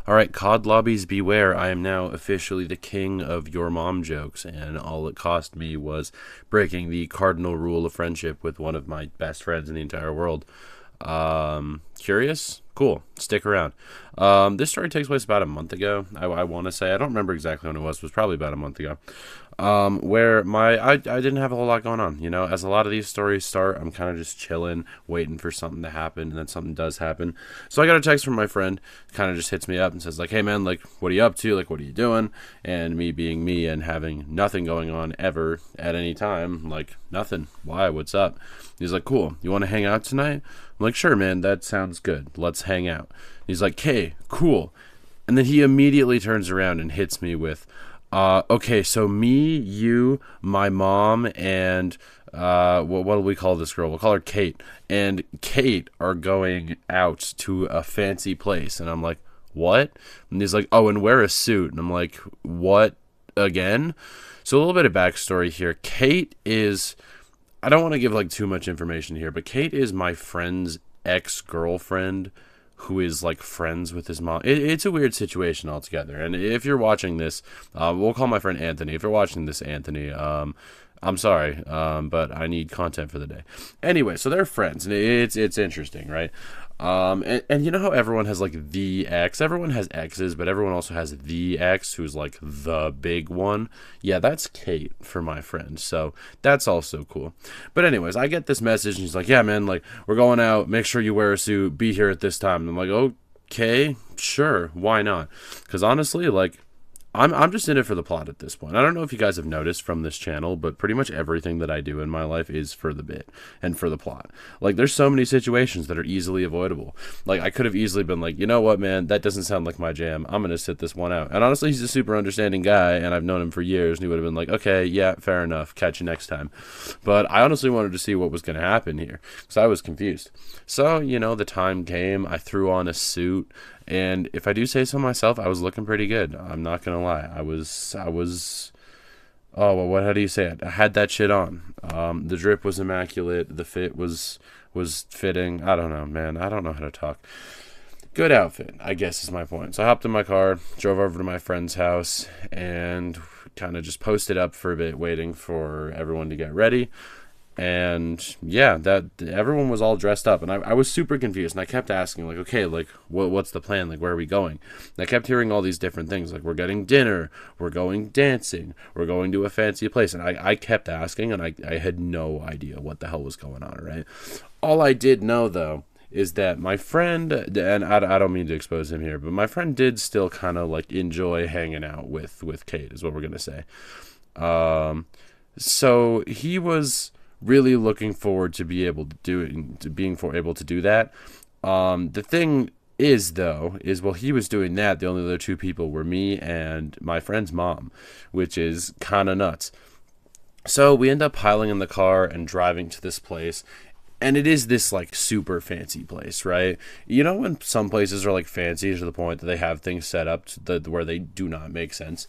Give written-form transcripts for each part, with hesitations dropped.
All right, COD lobbies beware. I am now officially the king of your mom jokes, and all it cost me was breaking the cardinal rule of friendship with one of my best friends in the entire world. Curious? Cool. Stick around. This story takes place about a month ago. I want to say. I don't remember exactly when it was. It was probably about a month ago. Where I didn't have a whole lot going on. You know, as a lot of these stories start, I'm kind of just chilling, waiting for something to happen, and then something does happen. So I got a text from my friend, kind of just hits me up and says, like, hey man, like, what are you up to? Like, what are you doing? And me being me and having nothing going on ever at any time, like, nothing. Why? What's up? He's like, cool. You want to hang out tonight? I'm like, sure, man, that sounds good. Let's hang out. He's like, hey, cool. And then he immediately turns around and hits me with, okay, so me, you, my mom, and what do we call this girl? We'll call her Kate. And Kate are going out to a fancy place. And I'm like, what? And he's like, oh, and wear a suit. And I'm like, what again? So a little bit of backstory here. Kate is, I don't want to give like too much information here, but Kate is my friend's ex-girlfriend who is like friends with his mom. It's a weird situation altogether. And if you're watching this, we'll call my friend Anthony. If you're watching this, Anthony, I'm sorry, but I need content for the day. Anyway, so they're friends, and it's interesting, right? And you know how everyone has like the ex? Everyone has exes, but everyone also has the ex who's like the big one. Yeah, that's Kate for my friend. So that's also cool. But anyways, I get this message and he's like, yeah, man, like we're going out. Make sure you wear a suit. Be here at this time. And I'm like, okay, sure. Why not? Because honestly, like, I'm just in it for the plot at this point. I don't know if you guys have noticed from this channel, but pretty much everything that I do in my life is for the bit and for the plot. Like, there's so many situations that are easily avoidable. Like, I could have easily been like, you know what, man, that doesn't sound like my jam. I'm going to sit this one out. And honestly, he's a super understanding guy, and I've known him for years, and he would have been like, okay, yeah, fair enough. Catch you next time. But I honestly wanted to see what was going to happen here, because I was confused. So, you know, the time came. I threw on a suit. And if I do say so myself, I was looking pretty good. I'm not going to lie. I was, oh, well, how do you say it? I had that shit on. The drip was immaculate. The fit was fitting. I don't know, man. I don't know how to talk. Good outfit, I guess is my point. So I hopped in my car, drove over to my friend's house, and kind of just posted up for a bit, waiting for everyone to get ready. And yeah, that everyone was all dressed up, and I was super confused, and I kept asking, like, okay, like, what's the plan? Like, where are we going? And I kept hearing all these different things, like, we're getting dinner, we're going dancing, we're going to a fancy place, and I kept asking, and I had no idea what the hell was going on, right? All I did know, though, is that my friend, and I don't mean to expose him here, but my friend did still kind of, like, enjoy hanging out with Kate, is what we're going to say. So he was really looking forward to being able to do that. The thing is, though, while he was doing that, the only other two people were me and my friend's mom, which is kind of nuts. So we end up piling in the car and driving to this place. And it is this, like, super fancy place, right? You know when some places are, like, fancy to the point that they have things set up where they do not make sense?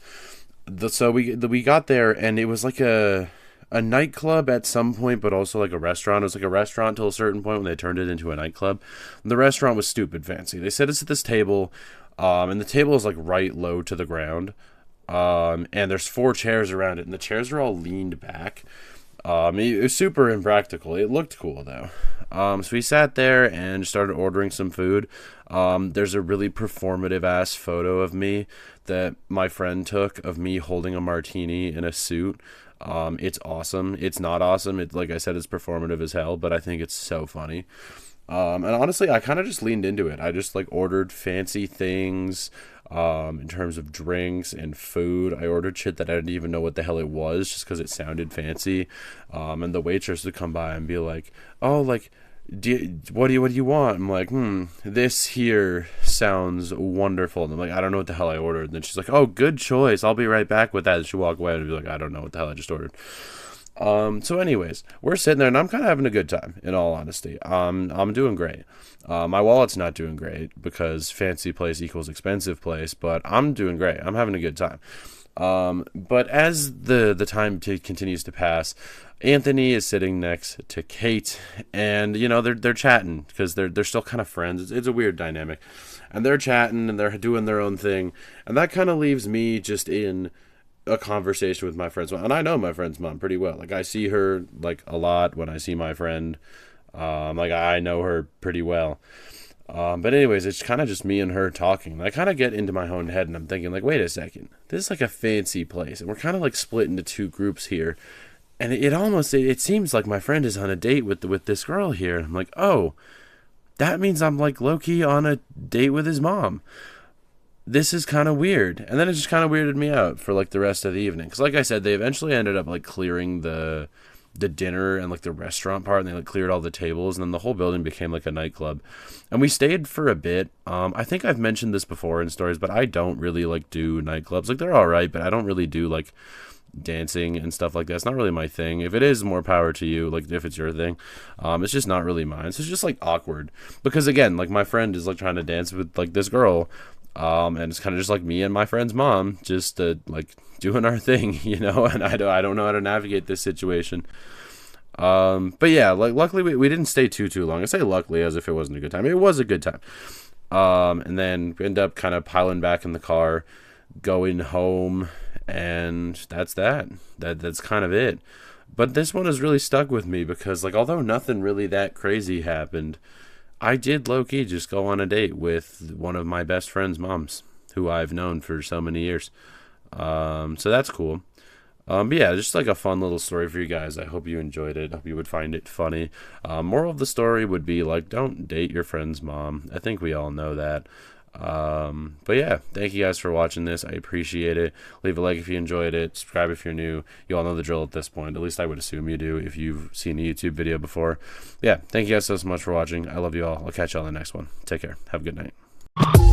So we got there, and it was like a nightclub at some point, but also like a restaurant. It was like a restaurant till a certain point when they turned it into a nightclub. The restaurant was stupid fancy. They set us at this table, and the table is like right low to the ground. And there's 4 chairs around it, and the chairs are all leaned back. It was super impractical. It looked cool though. So we sat there and started ordering some food. There's a really performative ass photo of me that my friend took of me holding a martini in a suit. It's awesome. It's not awesome. It, like I said, it's performative as hell, but I think it's so funny. And honestly, I kind of just leaned into it. I just like ordered fancy things, in terms of drinks and food. I ordered shit that I didn't even know what the hell it was just because it sounded fancy. And the waitress would come by and be like, oh, like, what do you want? I'm like, this here sounds wonderful. And I'm like, I don't know what the hell I ordered. And then she's like, oh, good choice. I'll be right back with that. And she'll walk away and be like, I don't know what the hell I just ordered. So anyways, we're sitting there and I'm kind of having a good time, in all honesty. I'm doing great. My wallet's not doing great because fancy place equals expensive place, but I'm doing great. I'm having a good time. But as the time continues to pass, Anthony is sitting next to Kate, and you know they're chatting because they're still kind of friends. It's a weird dynamic, and they're chatting and they're doing their own thing, and that kind of leaves me just in a conversation with my friend's mom. And I know my friend's mom pretty well. Like, I see her like a lot when I see my friend. Like, I know her pretty well. But anyways, it's kind of just me and her talking. And I kind of get into my own head, and I'm thinking, like, wait a second, this is like a fancy place, and we're kind of like split into two groups here. And it seems like my friend is on a date with this girl here. I'm like, oh, that means I'm like low key on a date with his mom. This is kind of weird. And then it just kind of weirded me out for like the rest of the evening. Because like I said, they eventually ended up like clearing the dinner and like the restaurant part, and they like cleared all the tables, and then the whole building became like a nightclub. And we stayed for a bit. I think I've mentioned this before in stories, but I don't really like do nightclubs. Like, they're all right, but I don't really do like dancing and stuff like that. It's not really my thing. If it is, more power to you, like if it's your thing. It's just not really mine. So it's just like awkward, because again, like, my friend is like trying to dance with like this girl, and it's kind of just like me and my friend's mom just like doing our thing, you know. And I don't know how to navigate this situation. But yeah, like, luckily we didn't stay too long. I say luckily as if it wasn't a good time. It was a good time. And then we end up kind of piling back in the car, going home, and that's kind of it. But this one has really stuck with me because, like, although nothing really that crazy happened, I did low-key just go on a date with one of my best friend's moms, who I've known for so many years. So that's cool. But yeah, just like a fun little story for you guys. I hope you enjoyed it. Hope you would find it funny. Moral of the story would be, like, don't date your friend's mom. I think we all know that. But yeah, thank you guys for watching this. I appreciate it. Leave a like if you enjoyed it. Subscribe if you're new. You all know the drill at this point. At least I would assume you do if you've seen a YouTube video before. Yeah, thank you guys so much for watching. I love you all. I'll catch you all in the next one. Take care. Have a good night.